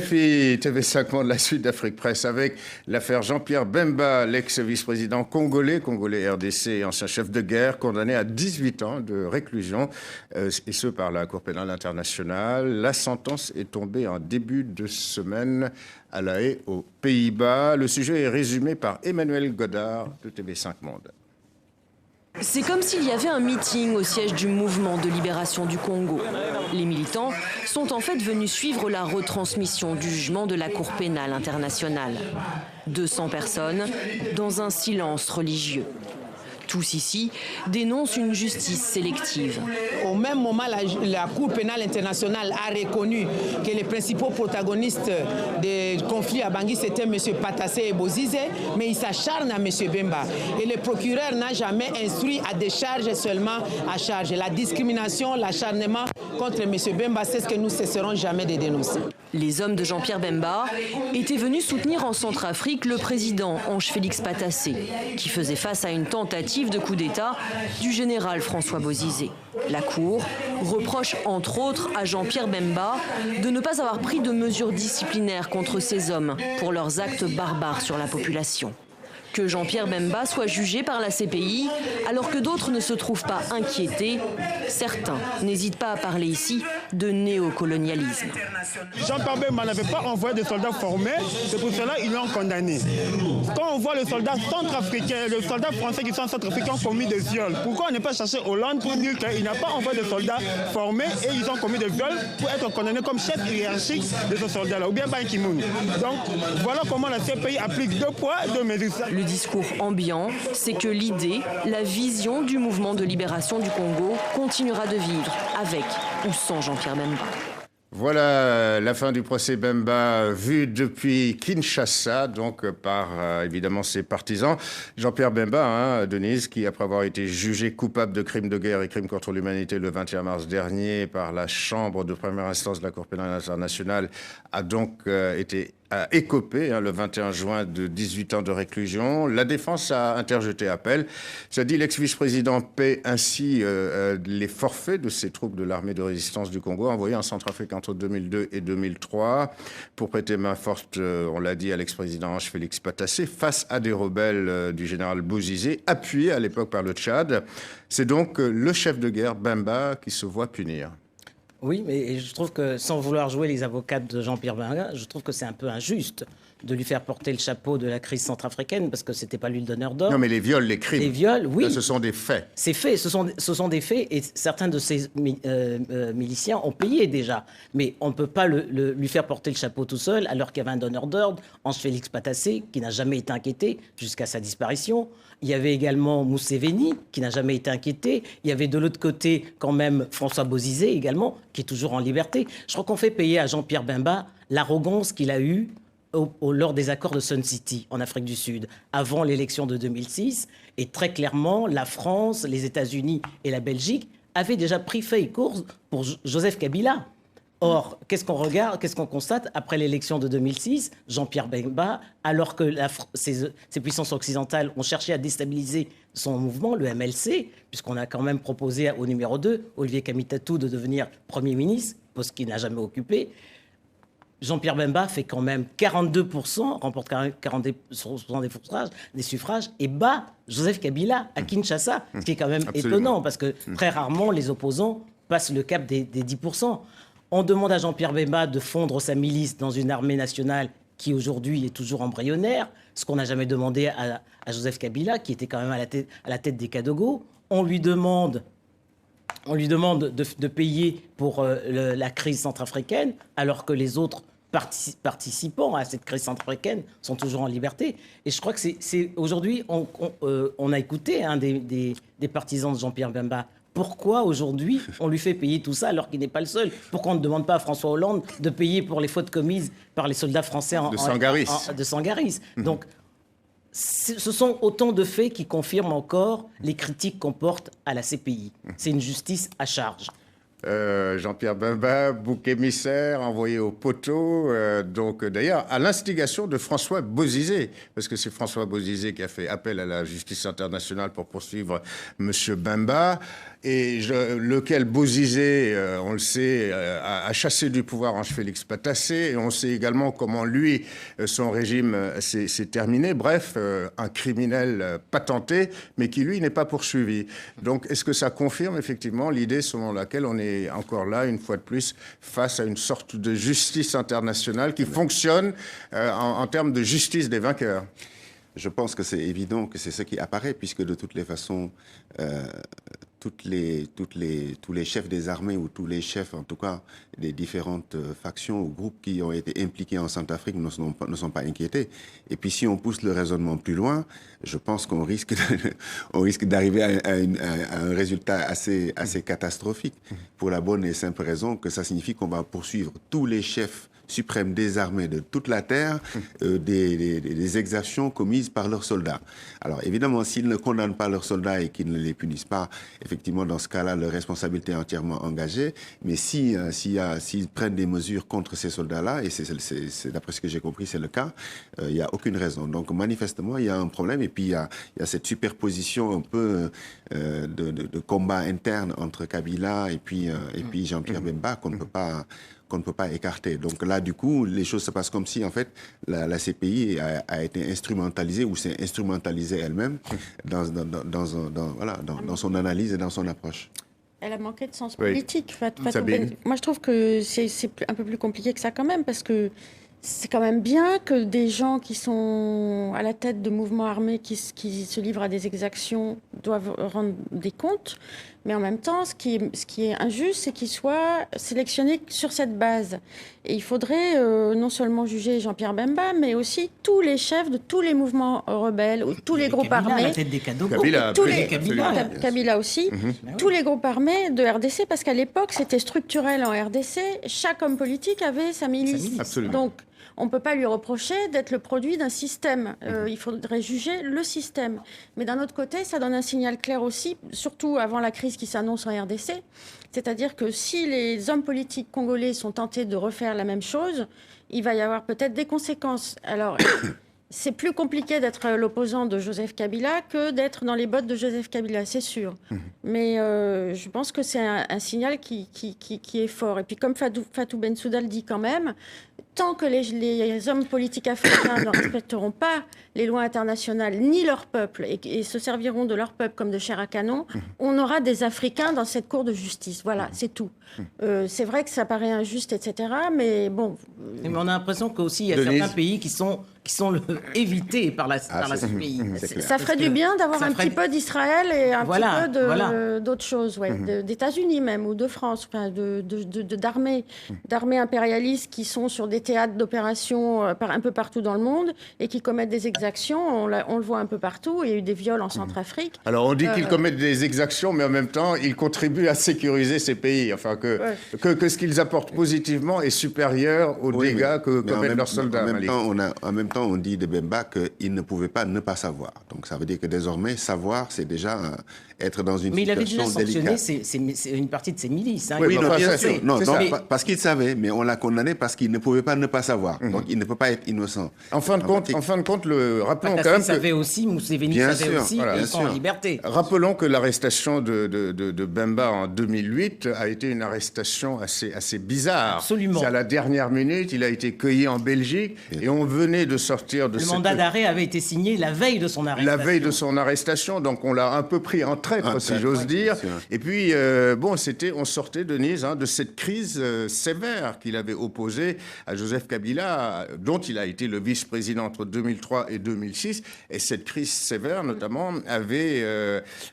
RFI, TV5 Monde, la suite d'Afrique Presse avec l'affaire Jean-Pierre Bemba, l'ex-vice-président congolais RDC et ancien chef de guerre, condamné à 18 ans de réclusion, et ce par la Cour pénale internationale. La sentence est tombée en début de semaine à La Haye, aux Pays-Bas. Le sujet est résumé par Emmanuel Godard de TV5 Monde. C'est comme s'il y avait un meeting au siège du mouvement de libération du Congo. Les militants sont en fait venus suivre la retransmission du jugement de la Cour pénale internationale. 200 personnes dans un silence religieux. Tous ici dénoncent une justice sélective. Au même moment, la Cour pénale internationale a reconnu que les principaux protagonistes des conflits à Bangui, c'était M. Patassé et Bozizé, mais ils s'acharnent à M. Bemba. Et le procureur n'a jamais instruit à des charges seulement à charge. La discrimination, l'acharnement contre M. Bemba, c'est ce que nous ne cesserons jamais de dénoncer. Les hommes de Jean-Pierre Bemba étaient venus soutenir en Centrafrique le président Ange-Félix Patassé, qui faisait face à une tentative de coup d'État du général François Bozizé. La Cour reproche entre autres à Jean-Pierre Bemba de ne pas avoir pris de mesures disciplinaires contre ces hommes pour leurs actes barbares sur la population. Que Jean-Pierre Bemba soit jugé par la CPI alors que d'autres ne se trouvent pas inquiétés, certains n'hésitent pas à parler ici de néocolonialisme. Jean-Pierre Bemba n'avait pas envoyé de soldats formés, c'est pour cela qu'ils l'ont condamné. Quand on voit le soldat centrafricain, le soldat français qui sont centrafricains ont commis des viols, pourquoi on n'est pas cherché Hollande pour dire qu'il n'a pas envoyé de soldats formés et ils ont commis des viols pour être condamnés comme chef hiérarchique de ce soldat-là, ou bien Ban Ki-moon. Donc voilà comment la CPI applique 2 poids, 2 mesures. Le discours ambiant, c'est que l'idée, la vision du mouvement de libération du Congo continuera de vivre avec ou sans Jean-Pierre Bemba. Voilà la fin du procès Bemba vu depuis Kinshasa, donc par évidemment ses partisans. Jean-Pierre Bemba, Denise, qui après avoir été jugé coupable de crimes de guerre et crimes contre l'humanité le 21 mars dernier par la Chambre de première instance de la Cour pénale internationale, a donc été écopé le 21 juin de 18 ans de réclusion. La défense a interjeté appel. Ça dit l'ex-vice-président paie ainsi les forfaits de ces troupes de l'armée de résistance du Congo envoyées en Centrafrique entre 2002 et 2003 pour prêter main forte, on l'a dit, à l'ex-président Ange-Félix Patassé face à des rebelles du général Bozizé, appuyés à l'époque par le Tchad. C'est donc le chef de guerre Bemba qui se voit punir. Oui, mais je trouve que, sans vouloir jouer les avocats de Jean-Pierre Bemba, je trouve que c'est un peu injuste de lui faire porter le chapeau de la crise centrafricaine, parce que c'était pas lui le donneur d'ordre. Non, mais les viols, les crimes. Les viols, oui. Là, ce sont des faits. C'est fait, ce sont des faits, et certains de ces miliciens ont payé déjà. Mais on ne peut pas lui faire porter le chapeau tout seul, alors qu'il y avait un donneur d'ordre, Ange-Félix Patassé, qui n'a jamais été inquiété jusqu'à sa disparition. Il y avait également Museveni, qui n'a jamais été inquiété. Il y avait de l'autre côté, quand même, François Bozizé également, qui est toujours en liberté. Je crois qu'on fait payer à Jean-Pierre Bemba l'arrogance qu'il a eue lors des accords de Sun City, en Afrique du Sud, avant l'élection de 2006. Et très clairement, la France, les États-Unis et la Belgique avaient déjà pris fait et course pour Joseph Kabila. Or, qu'est-ce qu'on regarde, qu'est-ce qu'on constate après l'élection de 2006? Jean-Pierre Bemba, alors que ces puissances occidentales ont cherché à déstabiliser son mouvement, le MLC, puisqu'on a quand même proposé au numéro 2, Olivier Kamitatou, de devenir Premier ministre, poste qu'il n'a jamais occupé. Jean-Pierre Bemba fait quand même 42%, remporte 40% des suffrages, et bat Joseph Kabila à Kinshasa, ce qui est quand même étonnant, parce que très rarement les opposants passent le cap des 10%. On demande à Jean-Pierre Bemba de fondre sa milice dans une armée nationale qui aujourd'hui est toujours embryonnaire, ce qu'on n'a jamais demandé à Joseph Kabila, qui était quand même à la tête des Kadogo. On lui demande de payer pour la crise centrafricaine, alors que les autres participants à cette crise centrafricaine sont toujours en liberté. Et je crois que c'est aujourd'hui, on a écouté des partisans de Jean-Pierre Bemba. Pourquoi aujourd'hui on lui fait payer tout ça alors qu'il n'est pas le seul? Pourquoi on ne demande pas à François Hollande de payer pour les fautes commises par les soldats français de Sangaris? Donc, ce sont autant de faits qui confirment encore les critiques qu'on porte à la CPI. C'est une justice à charge. Jean-Pierre Bemba, bouc émissaire, envoyé au poteau, donc d'ailleurs à l'instigation de François Bozizé, parce que c'est François Bozizé qui a fait appel à la justice internationale pour poursuivre M. Bemba. et lequel Bozizé, on le sait, a chassé du pouvoir Ange-Félix Patassé, et on sait également comment lui, son régime s'est terminé. Bref, un criminel patenté, mais qui lui n'est pas poursuivi. Donc est-ce que ça confirme effectivement l'idée selon laquelle on est encore là, une fois de plus, face à une sorte de justice internationale qui fonctionne en termes de justice des vainqueurs? Je pense que c'est évident que c'est ce qui apparaît, puisque de toutes les façons, tous les chefs des armées, ou tous les chefs, en tout cas, des différentes factions ou groupes qui ont été impliqués en Centrafrique ne sont pas inquiétés. Et puis, si on pousse le raisonnement plus loin, je pense qu'on risque d'arriver à un résultat assez catastrophique, pour la bonne et simple raison que ça signifie qu'on va poursuivre tous les chefs suprême des armées de toute la terre des exactions commises par leurs soldats. Alors évidemment, s'ils ne condamnent pas leurs soldats et qu'ils ne les punissent pas, effectivement, dans ce cas-là, leur responsabilité est entièrement engagée. Mais s'ils prennent des mesures contre ces soldats-là, et c'est d'après ce que j'ai compris, c'est le cas, il n'y a aucune raison. Donc manifestement, il y a un problème. Et puis il y a cette superposition un peu de combat interne entre Kabila et puis Jean-Pierre Bemba qu'on ne peut pas écarter. Donc là, du coup, les choses se passent comme si, en fait, la CPI a été instrumentalisée ou s'est instrumentalisée elle-même dans son analyse et dans son approche. Elle a manqué de sens politique. Sabine. Moi, je trouve que c'est un peu plus compliqué que ça quand même, parce que c'est quand même bien que des gens qui sont à la tête de mouvements armés qui se livrent à des exactions doivent rendre des comptes. Mais en même temps, ce qui est injuste, c'est qu'ils soient sélectionnés sur cette base. Et il faudrait non seulement juger Jean-Pierre Bemba, mais aussi tous les chefs de tous les mouvements rebelles, ou tous les groupes armés. La tête des Kadogo. Kabila aussi. Tous les groupes armés de RDC, parce qu'à l'époque, c'était structurel en RDC. Chaque homme politique avait sa milice. Absolument. Donc, on ne peut pas lui reprocher d'être le produit d'un système. Il faudrait juger le système. Mais d'un autre côté, ça donne un signal clair aussi, surtout avant la crise qui s'annonce en RDC. C'est-à-dire que si les hommes politiques congolais sont tentés de refaire la même chose, il va y avoir peut-être des conséquences. Alors, c'est plus compliqué d'être l'opposant de Joseph Kabila que d'être dans les bottes de Joseph Kabila, c'est sûr. Mais je pense que c'est un signal qui est fort. Et puis comme Fatou Bensouda le dit quand même, tant que les hommes politiques africains ne respecteront pas les lois internationales ni leur peuple et se serviront de leur peuple comme de chair à canon, on aura des Africains dans cette cour de justice. Voilà, c'est tout. C'est vrai que ça paraît injuste, etc. Mais bon... Mais on a l'impression qu'aussi il y a certains pays qui sont évités par la CPI. Ça ferait du bien d'avoir un petit peu d'Israël et un petit peu d'autres choses, d'États-Unis même, ou de France, enfin, d'armées impérialistes qui sont sur des théâtres d'opérations un peu partout dans le monde et qui commettent des exactions. On le voit un peu partout. Il y a eu des viols en Centrafrique. Alors on dit qu'ils commettent des exactions, mais en même temps, ils contribuent à sécuriser ces pays. Enfin, que ce qu'ils apportent positivement est supérieur aux dégâts que commettent leurs soldats. En même temps, on dit de Bemba qu'il ne pouvait pas ne pas savoir. Donc ça veut dire que désormais, savoir, c'est déjà être dans une situation délicate. Mais il avait déjà sanctionné c'est une partie de ses milices. Hein. Oui, bien sûr. Non, parce qu'il savait, mais on l'a condamné parce qu'il ne pouvait pas ne pas savoir. Donc il ne peut pas être innocent. En fin de compte, rappelons quand même savait aussi, Museveni savait aussi, voilà, ils sont en liberté. Rappelons que l'arrestation de Bemba en 2008 a été une arrestation assez bizarre. Absolument. C'est à la dernière minute, il a été cueilli en Belgique et on venait de sortir de Le mandat d'arrêt avait été signé la veille de son arrestation. La veille de son arrestation, donc on l'a un peu pris en traître, si j'ose dire. Et puis, on sortait, Denise, de cette crise sévère qu'il avait opposée à Joseph Kabila, dont il a été le vice-président entre 2003 et 2006. Et cette crise sévère, notamment, avait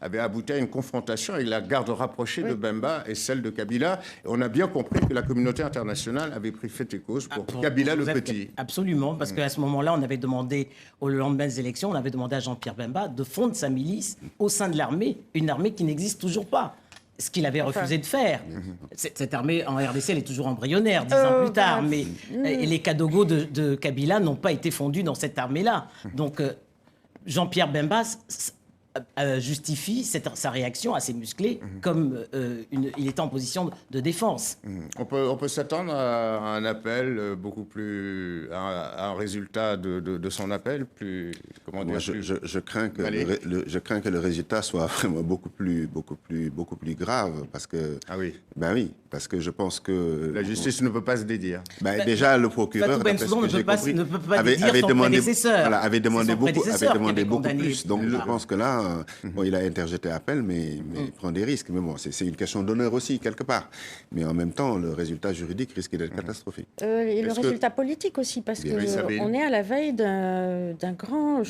abouti à une confrontation avec la garde rapprochée de Bemba et celle de Kabila. Et on a bien compris que la communauté internationale avait pris fait et cause pour Kabila le Petit. Absolument, parce qu'à ce moment-là, on avait demandé, au lendemain des élections, on avait demandé à Jean-Pierre Bemba de fondre sa milice au sein de l'armée, une armée qui n'existe toujours pas. Ce qu'il avait refusé de faire. Cette armée en RDC, elle est toujours embryonnaire, 10 ans plus tard. Mais et les Kadogo de Kabila n'ont pas été fondus dans cette armée-là. Donc, Jean-Pierre Bemba, justifie sa réaction assez musclée, comme il était en position de défense. On peut s'attendre à un appel beaucoup plus, à un résultat de son appel plus, comment dire, je crains que le résultat soit vraiment beaucoup plus grave, parce que ben oui, parce que je pense que la justice ne peut pas se dédire. Déjà le procureur Fatou Bensouda ne peut pas dédire son prédécesseur. Voilà, avait demandé beaucoup plus. Donc je pense que là, il a interjeté appel, mais il prend des risques. Mais bon, c'est une question d'honneur aussi, quelque part. Mais en même temps, le résultat juridique risque d'être catastrophique. Et le résultat politique aussi, parce qu'on est à la veille d'un grand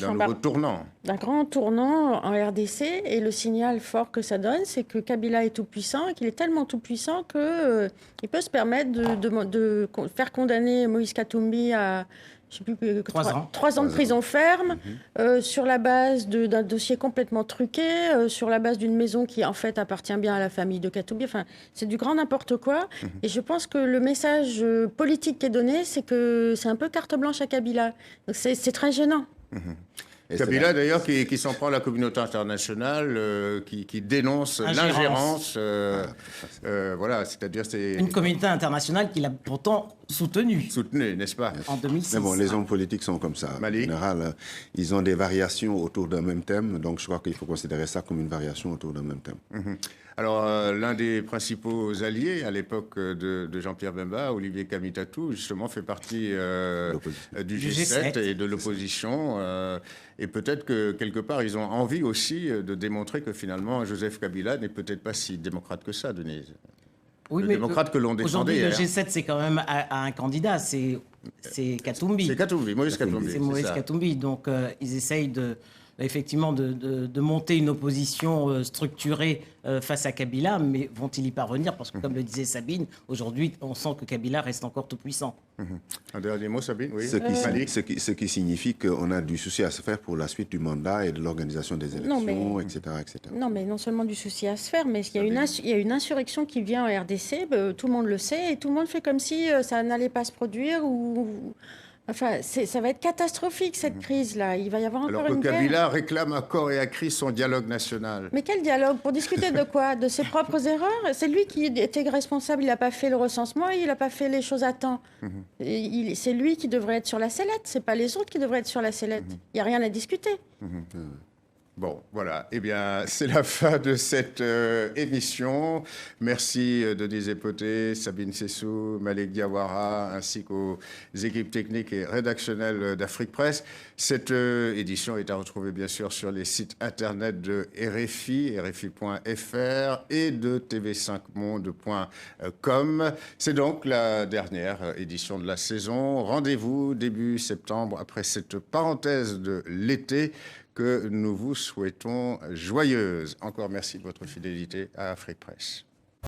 tournant en RDC. Et le signal fort que ça donne, c'est que Kabila est tout puissant, et qu'il est tellement tout puissant qu'il peut se permettre de faire condamner Moïse Katumbi à... je sais plus, 3 ans de prison ferme, sur la base d'un dossier complètement truqué, sur la base d'une maison qui, en fait, appartient bien à la famille de Katumbi. Enfin, c'est du grand n'importe quoi. Et je pense que le message politique qui est donné, c'est que c'est un peu carte blanche à Kabila. Donc, c'est très gênant. Kabila, d'ailleurs, qui s'en prend à la communauté internationale, qui dénonce l'ingérence. Voilà, c'est-à-dire... Une communauté internationale qu'il a pourtant soutenue, n'est-ce pas, en 2006. Mais bon, les hommes politiques sont comme ça. Malik. En général, ils ont des variations autour d'un même thème, donc je crois qu'il faut considérer ça comme une variation autour d'un même thème. Alors, l'un des principaux alliés à l'époque de Jean-Pierre Bemba, Olivier Kamitatou, justement, fait partie du G7 et de l'opposition. Et peut-être que, quelque part, ils ont envie aussi de démontrer que, finalement, Joseph Kabila n'est peut-être pas si démocrate que ça, Denise. Oui, le mais démocrate que l'on défendait. Aujourd'hui, le G7, c'est quand même à un candidat, c'est Katumbi. C'est Katumbi, Moïse Katumbi. C'est Moïse Katumbi. Donc, ils essayent effectivement de monter une opposition structurée face à Kabila, mais vont-ils y parvenir? Parce que, comme le disait Sabine, aujourd'hui, on sent que Kabila reste encore tout puissant. Un dernier mot, Sabine? Oui. Ce qui signifie qu'on a du souci à se faire pour la suite du mandat et de l'organisation des élections, etc., etc. Non, mais non seulement du souci à se faire, mais il y a une insurrection qui vient en RDC, tout le monde le sait, et tout le monde fait comme si ça n'allait pas se produire, Enfin, ça va être catastrophique, cette crise-là. Il va y avoir encore une guerre. Alors que Kabila réclame à corps et à cri son dialogue national. Mais quel dialogue? Pour discuter de quoi? De ses propres erreurs? C'est lui qui était responsable. Il n'a pas fait le recensement, il n'a pas fait les choses à temps. C'est lui qui devrait être sur la sellette. Ce n'est pas les autres qui devraient être sur la sellette. Il n'y a rien à discuter. Bon, voilà. Eh bien, c'est la fin de cette émission. Merci Denise Epoté, Sabine Sessou, Malik Diawara, ainsi qu'aux équipes techniques et rédactionnelles d'Afrique Presse. Cette édition est à retrouver, bien sûr, sur les sites internet de RFI, rfi.fr, et de tv5monde.com. C'est donc la dernière édition de la saison. Rendez-vous début septembre, après cette parenthèse de l'été, que nous vous souhaitons joyeuse. Encore merci de votre fidélité à Afrique Presse.